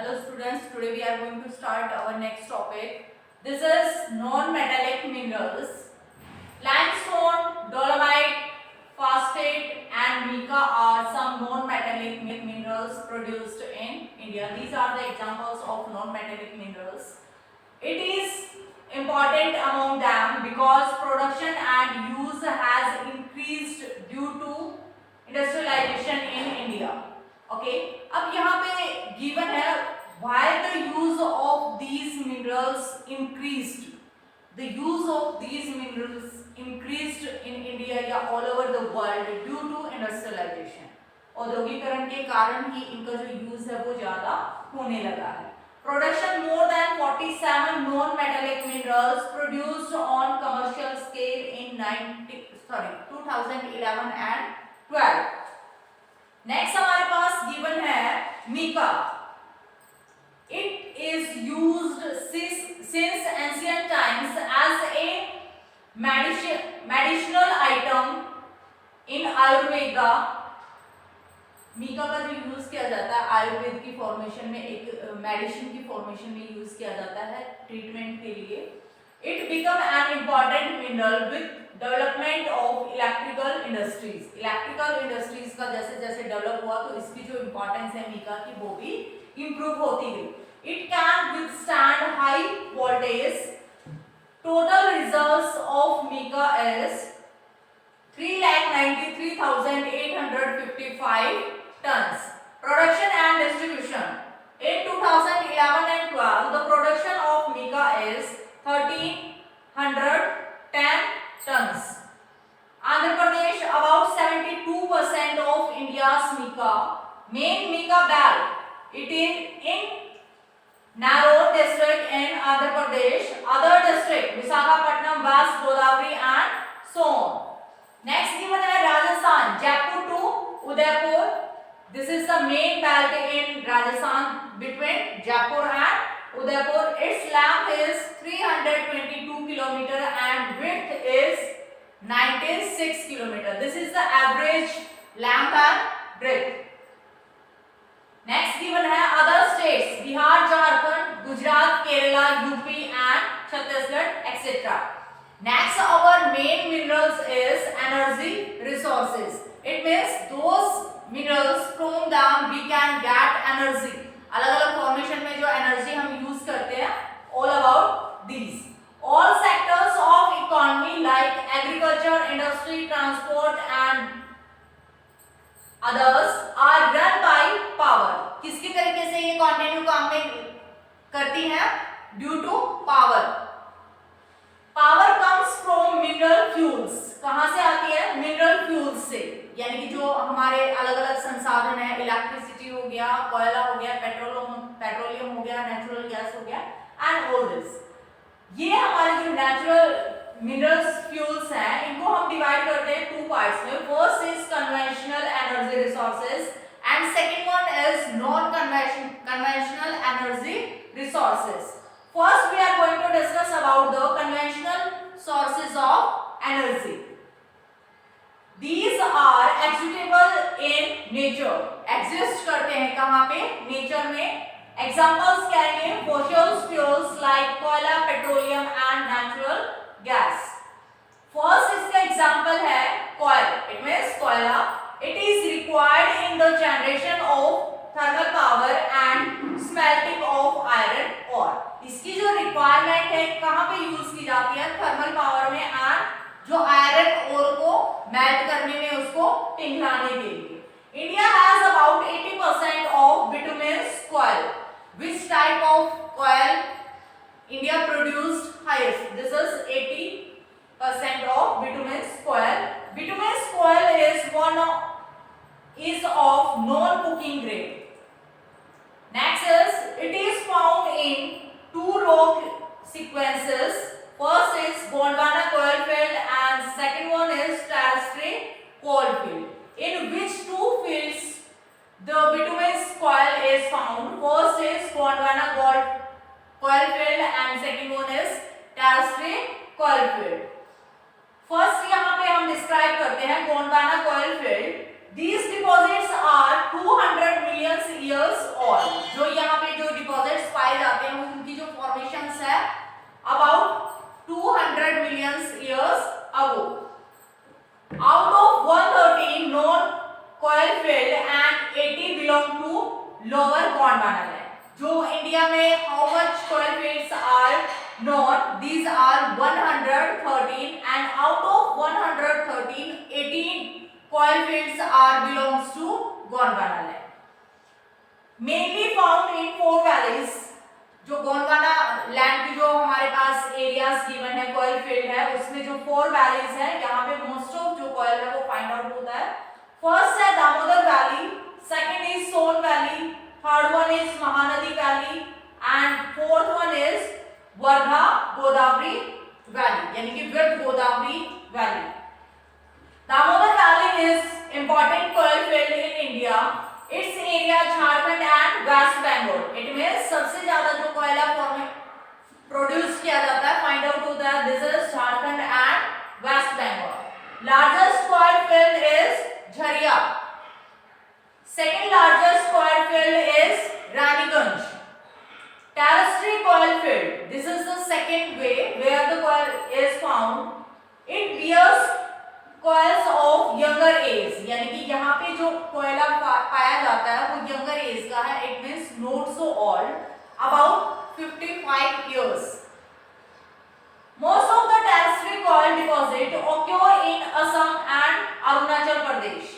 Hello students, today we are going to start our next topic. This is non-metallic minerals. Limestone, dolomite, phosphate and mica are some non-metallic minerals produced in India. These are the examples of non-metallic minerals. It is important among them because production and use has increased due to industrialization in India. Okay, अब यहाँ पे given है why the use of these minerals increased. The use of these minerals increased in India या all over the world due to industrialization. औद्योगिकरण के कारण ही इनका जो यूज है वो ज्यादा होने लगा है. Production more than 47 non-metallic minerals produced on commercial scale in 2011 and 12. Next हमारे पास गिवन है mica. It is used since ancient times as a medicinal item in Ayurveda. Mica का जो यूज किया जाता है आयुर्वेद की फॉर्मेशन में, एक मेडिसिन की फॉर्मेशन में यूज किया जाता है ट्रीटमेंट के लिए. It become an important mineral with development of electrical industries. Electrical industries का जैसे जैसे डेवलप हुआ तो इसकी जो इंपॉर्टेंस है मिका की वो भी इंप्रूव होती गई. It can withstand high voltage. Total reserves of mica is 3,93,855 tons. Production and distribution. In 2011 and 12, the production of mica is 1,310 tons. Andhra Pradesh, about 72% of India's mica. Main mica belt. It is in Naror district in Andhra Pradesh. Other district Visakhapatnam, West Godavari and so on. Next given है Rajasthan, Jaipur to Udaipur. This is the main belt in Rajasthan between Jaipur and Udaipur. Its length is 322 km and width is 96 km. This is the average length and breadth. Next given है other states, Bihar, Jharkhand, Gujarat, Kerala, UP and Chhattisgarh, etc. Next, our main minerals is energy resources. It means those minerals from them we can get energy. अलग अलग formation में जो energy हम use करते हैं, all about these. All sectors of economy like agriculture, industry, transport and others are run by power. किसकी तरीके से ये कंटिन्यू काम में करती हैं? Due to power. Power comes from mineral fuels. कहां से आती है? मिनरल फ्यूल्स से. यानी कि जो हमारे अलग अलग संसाधन है, इलेक्ट्रिसिटी हो गया, कोयला हो गया, पेट्रोलियम हो गया, नेचुरल गैस हो गया एंड ऑल दिस. ये हमारे जो नेचुरल मिनरल्स फ्यूल्स हैं इनको हम डिवाइड करते हैं टू पार्ट्स में. First is conventional energy resources and second one is non conventional energy resources. First, we are going to discuss about the conventional sources of energy. These are existable in nature. Exist करते हैं कहाँ पे? Nature में. Examples क्या हैं? Fossil fuels like कोयला, petroleum and natural gas. First इसका example है coal. It means कोयला. It is required in the generation of thermal power and smelting of iron ore. इसकी जो रिक्वायरमेंट है कहां पे यूज की जाती है? थर्मल पावर में एंड जो आयरन ओर को मेल्ट करने में, उसको पिघलाने के लिए. India has about 80% of bituminous coil. Which type of coil India produced highest? This is 80% of bituminous coil. Bituminous coil is of non-cooking grade. Next is it is found in two rock sequences. First is Gondwana coalfield and second one is tertiary coalfield. In which two fields the bituminous coal is found? First is Gondwana coalfield and second one is tertiary coalfield. First यहाँ पे हम describe करते हैं Gondwana coalfield. These deposits are 200 million years old. जो यहाँ पे जो Damodar Gondwana land. जो इंडिया में how much oil fields are known, these are 113 and out of 113 18 oil fields are belongs to Gondwana land, mainly found in four valleys। जो Gondwana land की जो हमारे पास एरियाज गिवन है ऑयल फील्ड है उसमें जो फोर वैलीज है यहाँ पे मोस्ट ऑफ जो ऑयल है वो फाइंड आउट होता है। फर्स्ट है Damodar valley, second is Son valley, third one is Mahanadi valley and fourth one is Wardha Godavari valley यानी कि Vriddha Godavari valley. Damodar valley is important oil field in India. Its area Jharkhand and West Bengal. It means सबसे ज्यादा जो कोयला प्रोड्यूस किया जाता है फाइंड आउट होता है this is Jharkhand and West Bengal. Largest oil field is Jharia. Second largest oil field is Raniganj. Tertiary coal field, this is the second way where the coal is found. It bears coils of younger age, यानी कि यहाँ पे जो कोयला पाया जाता है वो younger age का है। It means not so old, about 55 years. Most of the tertiary coal deposit occur in Assam and Arunachal Pradesh.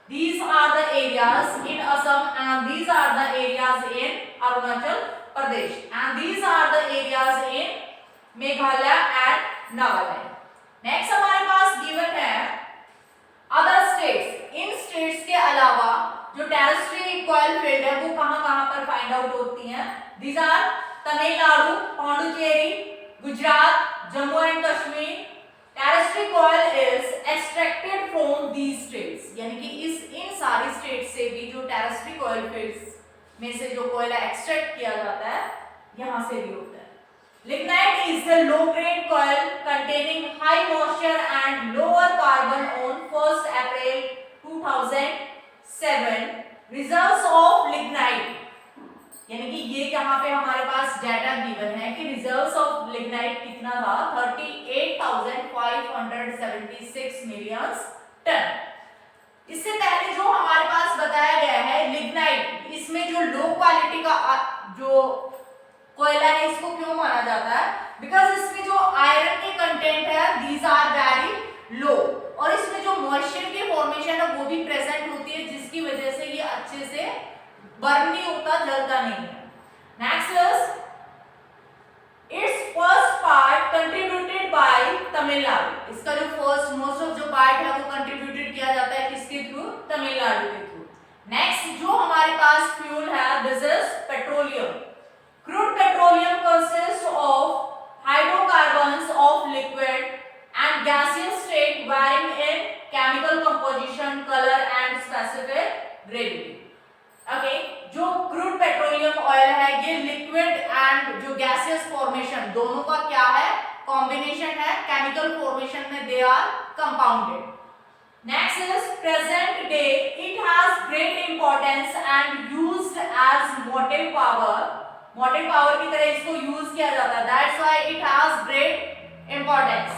These are the areas in Assam and these are the areas in Arunachal Pradesh and these are the areas in Meghalaya and Nagaland. Next हमारे पास given है other states। इन states के अलावा जो tertiary coal field है वो कहाँ पर find out होती हैं। These are Tamil Nadu, Pondicherry, Gujarat, Jammu and Kashmir. Tertiary coal is extracted from these states यानी कि इन सारी states से भी जो tertiary coal fields में से जो कोयला एक्सट्रैक्ट किया जाता है यहां से भी होता है। Lignite is the low grade coil containing high moisture and lower carbon on 1st April 2007। Reserves of lignite यानी कि ये यहाँ पे हमारे पास डाटा गिवन है कि रिजर्व्स ऑफ लिग्नाइट कितना था 38,576 मिलियन टन। इससे पहले जो हमारे पास बताया गया है लिग्नाइट, इसमें जो लो क्वालिटी का जो कोयला है इसको क्यों माना जाता है बिकॉज इसमें जो आयरन के कंटेंट है दीज आर वेरी लो और इसमें जो मॉइस्चर की फॉर्मेशन है वो भी प्रेजेंट होती है जिसकी वजह से ये अच्छे से बर्न नहीं होता, जलता नहीं है। Next is it's first part contributed bye Tamil Nadu. इसका जो फर्स्ट मोस्ट ऑफ जो पार्ट है वो कंट्रीब्यूटेड किया जाता है किसके थ्रू, तमिलनाडु के थ्रू। नेक्स्ट जो हमारे पास फ्यूल है this is petroleum. Crude petroleum consist of hydrocarbons of liquid and gaseous state varying in chemical composition, color and specific gravity। Okay जो क्रूड पेट्रोलियम ऑयल है ये लिक्विड एंड जो gaseous formation दोनों का क्या है, कॉम्बिनेशन है। केमिकल फॉर्मेशन में they are compounded. Next is present day it has great importance and used as motive power. Motive power की तरह इसको यूज किया जाता है, that's why it has great importance.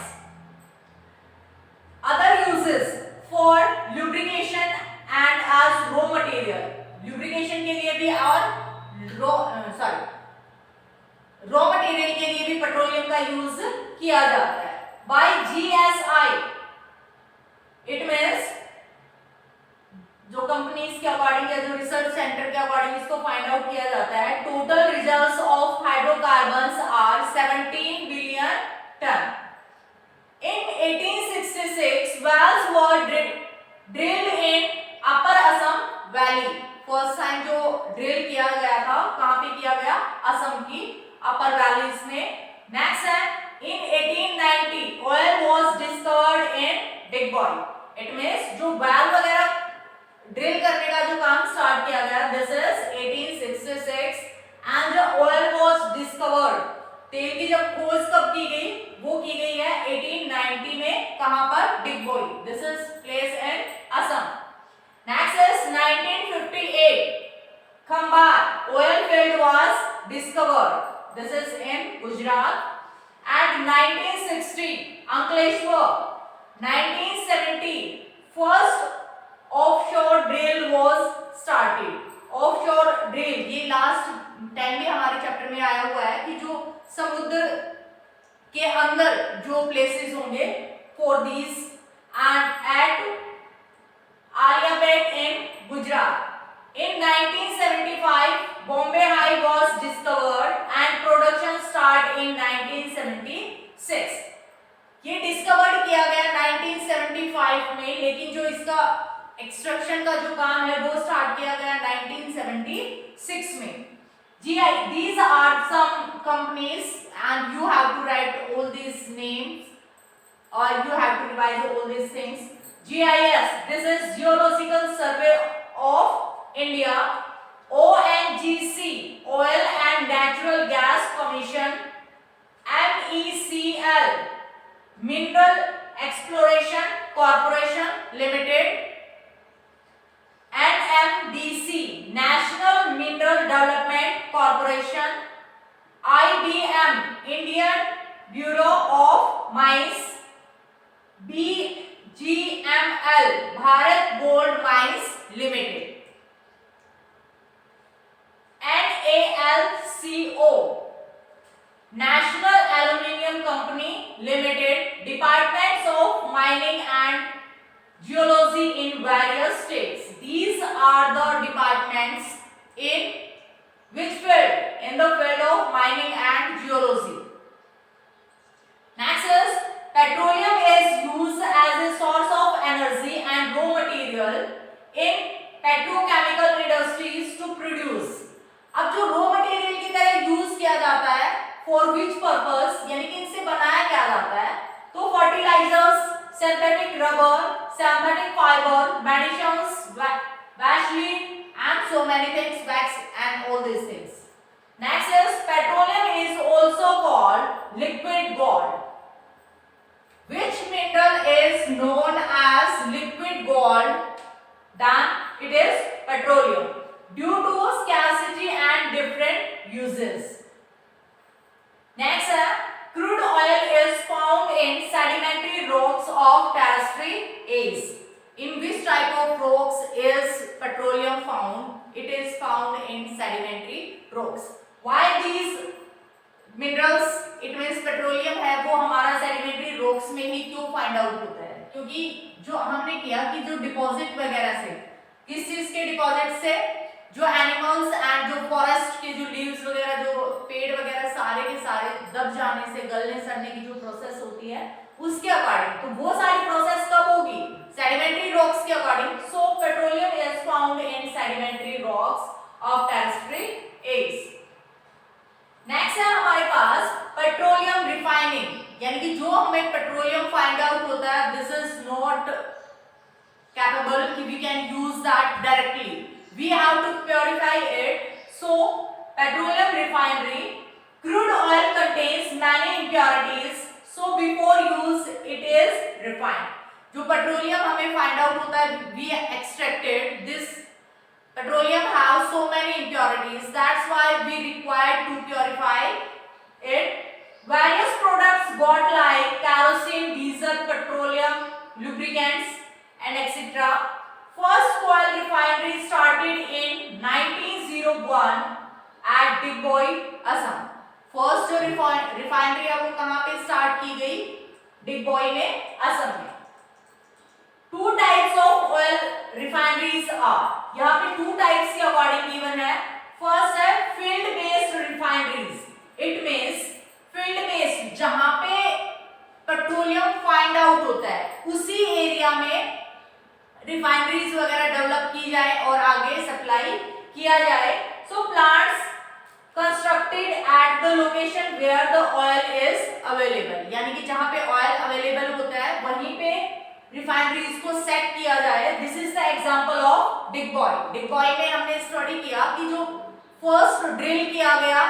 Other uses for lubrication and as raw material. Lubrication के लिए भी और रॉ मटेरियल के लिए भी पेट्रोलियम का यूज किया जाता है। बाय जीएसआई इट मींस जो कंपनीज के अकॉर्डिंग या जो रिसर्च सेंटर के अकॉर्डिंग इसको फाइंड आउट किया जाता है। Total reserves of hydrocarbons are 17 billion tonne. In 1866 wells were drilled in Upper Assam Valley। First time जो ड्रिल किया गया था कहां पे किया गया, असम की अपर वैलीज में। नेक्स्ट है इन 1890 oil was discovered in big boy. It means जो वेल वगैरह ड्रिल करने का जो काम स्टार्ट किया गया this is 1866 and oil was discovered. तेल की जब खोज कब की गई, वो की गई है 1890 में। कहां पर, big boy. This is place in Assam. Next is 1958 Khambar oil field was discovered. This is in Gujarat. And 1960 Ankleshwar. 1970 first offshore drill was started. Offshore drill, ये लास्ट टाइम भी हमारे चैप्टर में आया हुआ है कि जो समुद्र के अंदर जो प्लेसेस होंगे for these and at Aliabet in Gujarat. In 1975, Bombay High was discovered and production start in 1976. ये डिस्कवर्ड किया गया 1975 में, लेकिन जो इसका एक्सट्रैक्शन का जो काम है वो स्टार्ट किया गया 1976 में. These are some companies and you have to write all these names or you have to revise all these things. GIS, this is Geological Survey of India. ONGC, Oil and Natural Gas Commission. MECL, Mineral Exploration Corporation Limited. NMDC, National Mineral Development Corporation. IBM, Indian Bureau of Mines. BGML, Bharat Gold Mines Limited. NALCO, National Aluminium Company Limited, Departments of Mining and Geology in various states. These are the departments in which field? In the field of mining and geology. Next is petroleum is used as a source of energy and raw material in petrochemical industries to produce. अब जो raw material की तरह use किया जाता है for which purpose, यानी कि इनसे बनाया क्या जाता है, तो fertilisers, synthetic rubber, synthetic fibre, medicines, vaseline and so many things, wax and all these things. Next is petroleum is also called liquid gold. Which mineral is known as liquid gold? Then it is petroleum. Due to scarcity and different uses. Next, crude oil is found in sedimentary rocks of tertiary age. In which type of rocks is petroleum found? It is found in sedimentary rocks. Why these minerals, it means petroleum है वो हमारा sedimentary rocks में ही क्यों find out होता है? क्योंकि जो हमने किया कि जो डिपॉजिट वगैरह से, किस चीज के डिपॉजिट से, जो एनिमल्स एंड जो फॉरेस्ट के जो लीव्स वगैरह, जो पेड़ वगैरह सारे के सारे दब जाने से, गलने सड़ने की जो प्रोसेस होती है उसके अकॉर्डिंग, तो वो सारी प्रोसेस कब होगी? सेडिमेंट्री रॉक्स के according. So petroleum is found in sedimentary rocks of tertiary age. Next है हमारे पास पेट्रोलियम रिफाइनिंग, यानी कि जो हमें पेट्रोलियम फाइंड आउट होता है, दिस इज नॉट कैपेबल कि we can use that directly. We have to purify it. So petroleum refinery, crude oil contains many impurities. So before use it is refined. जो petroleum हमें find out होता है, we extracted this petroleum have so many impurities. That's why we required to purify it. Various products got like kerosene, diesel, petroleum, lubricants and etc. First coal refinery started in 1901 at Digboi, Assam. First जो refinery है वो कहाँ पे start की गई? डिगबॉय में, असम में. Two types of oil refineries are. यहाँ पे two types के अकॉर्डिंग गिवन है. First है field based refineries. It means field based, जहाँ पे पेट्रोलियम फाइंड आउट होता है उसी एरिया में रिफाइनरीज वगैरह डेवलप की जाए और आगे सप्लाई किया जाए. So plants constructed at the location where the oil is available, यानी कि जहां पे ऑयल अवेलेबल होता है वहीं पे रिफाइनरीज को सेट किया जाए. This is the example of Digboi. Digboi में हमने स्टडी किया कि जो फर्स्ट ड्रिल किया गया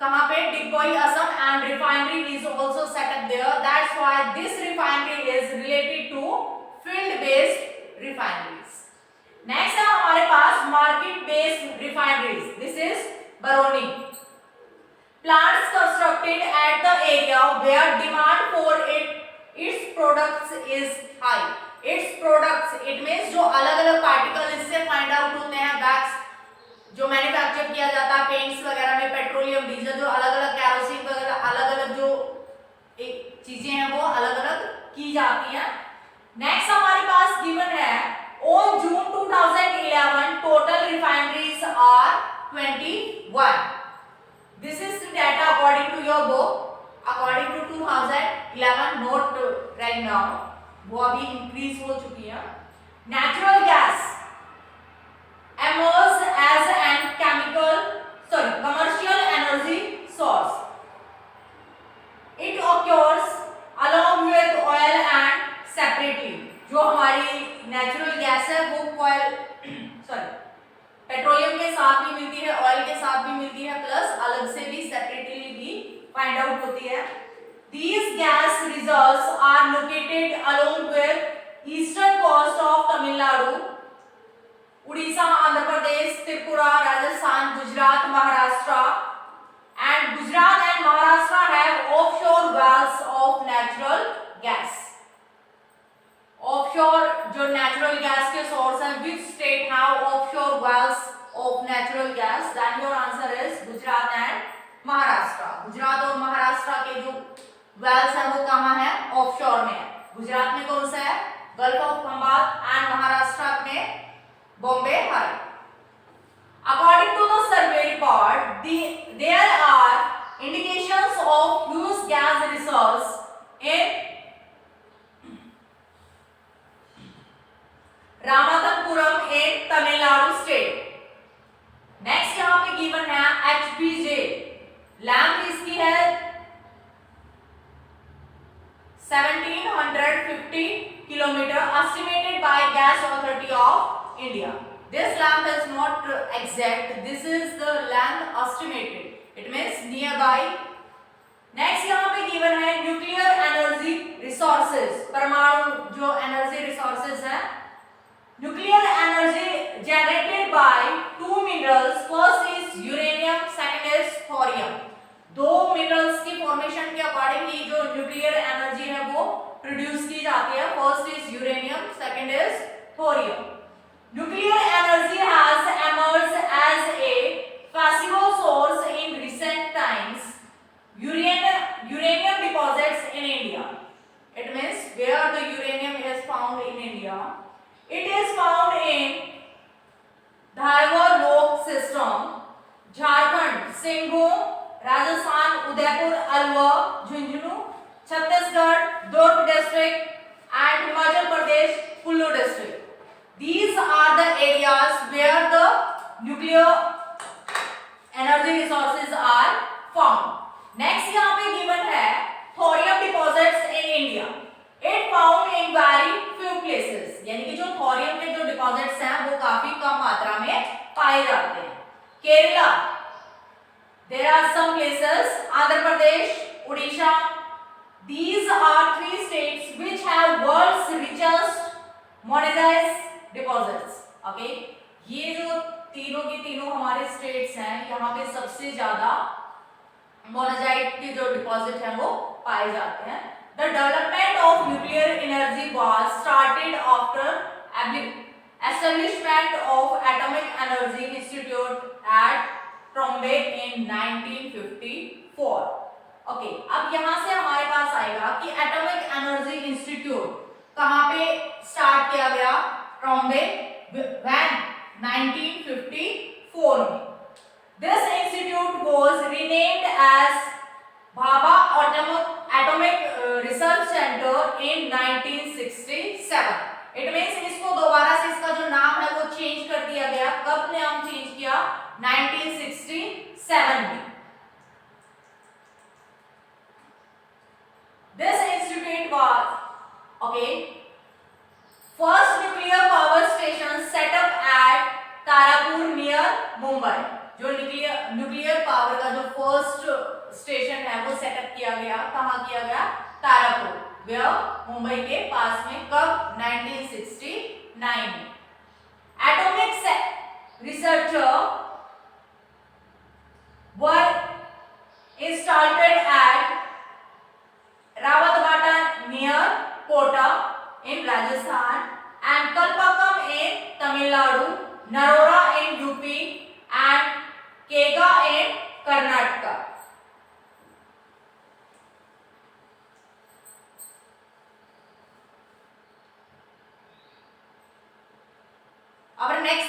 कहां पे? Digboi, Assam, and refinery is also set up there. That's why this refinery is related to field based refineries. Next है हमारे पास market based refineries. This is Baroni. Plants constructed at the area where demand for its products is high. Its products, it means जो अलग अलग particle इससे find out होते हैं, wax जो manufacture किया जाता है पेंट्स वगैरह में, पेट्रोलियम, डीजल, जो अलग अलग कैरोसिन वगैरह अलग अलग जो एक चीजें हैं वो अलग अलग की जाती हैं। नेक्स्ट हमारे पास गिवन है on June 2011 total refineries are 21। This is the data according to your book. According to 2011 note right now, वो अभी इंक्रीज हो चुकी है। Natural gas emerges as an commercial energy source. It occurs along with oil and separately. जो हमारी natural gas है वो petroleum के साथ भी मिलती है, ऑयल के साथ भी मिलती है, प्लस अलग से भी सेपरेटली भी फाइंड आउट होती है। These gas reserves are located along with eastern coast of Tamil Nadu, Orissa, Andhra Pradesh, Tripura, Rajasthan, Gujarat, Maharashtra, and Gujarat and Maharashtra have offshore wells of natural gas. Offshore जो natural gas के source हैं, which state have offshore wells of natural gas? Then your answer is Gujarat and Maharashtra. Gujarat और महाराष्ट्र के जो wells हैं वो कहाँ हैं? Offshore में है। गुजरात में कौन सा है? Gulf of Khambhat and Maharashtra में Bombay High. According to the survey report, there are indications of huge gas reserves in Ramanathapuram in Tamil Nadu state. Next यहाँ पे given है HPJ. लैंथ इसकी है 1750 kilometer, estimated by Gas Authority of India. This length is not exact. This is the length estimated. It means nearby. Next यहाँ पे given है nuclear energy resources. परमाणु जो energy resources हैं, nuclear energy generated by two minerals. First is uranium, second is thorium. दो minerals की formation के according ही जो nuclear energy है वो produce की जाती है. First is uranium, second is thorium. Nuclear energy has emerged as a feasible source in recent times. Uranium deposits in India. It means where the uranium is found in India. It is found in Dharwar Lok system, Jharkhand, Singhbhum, Rajasthan, Udaipur, Alwar, Jhunjhunu, Chhattisgarh, Durg district, and Himachal Pradesh, Kullu district. These are the areas where the nuclear energy resources are found. Next यहाँ पे given है thorium deposits in India. It found in very few places. यानी कि जो thorium के जो deposits हैं वो काफी कम मात्रा में पाए जाते हैं. Kerala, there are some places. Andhra Pradesh, Orissa. These are three states which have world's richest monazite deposits. Okay, ये जो तीनों की तीनों हमारे स्टेट्स हैं, यहाँ पे सबसे ज्यादा मोनाजाइट के जो डिपॉजिट हैं वो पाए जाते हैं. The development of nuclear energy was started after establishment of Atomic Energy Institute at Trombay in 1954. Okay, अब यहाँ से हमारे पास आएगा कि एटॉमिक एनर्जी इंस्टीट्यूट कहाँ पे स्टार्ट किया गया? ट्रॉम्बे, when 1954 में. This institute was renamed as Bhabha Atomic Research Center in 1967. It means इसको दोबारा से इसका जो नाम है वो चेंज कर दिया गया. कब नाम चेंज किया? 1967 में. This institute was first nuclear power station set up at Tarapur near Mumbai. जो न्यूक्लियर पावर का जो फर्स्ट स्टेशन है वो सेटअप किया गया. कहाँ किया गया? तारापुर, वह मुंबई के पास में. कब? 1969 में. Atomic researcher were installed at Rawatbata near Kota in Rajasthan and Kalpakkam in Tamil Nadu, Narora in UP and Karnataka. Our next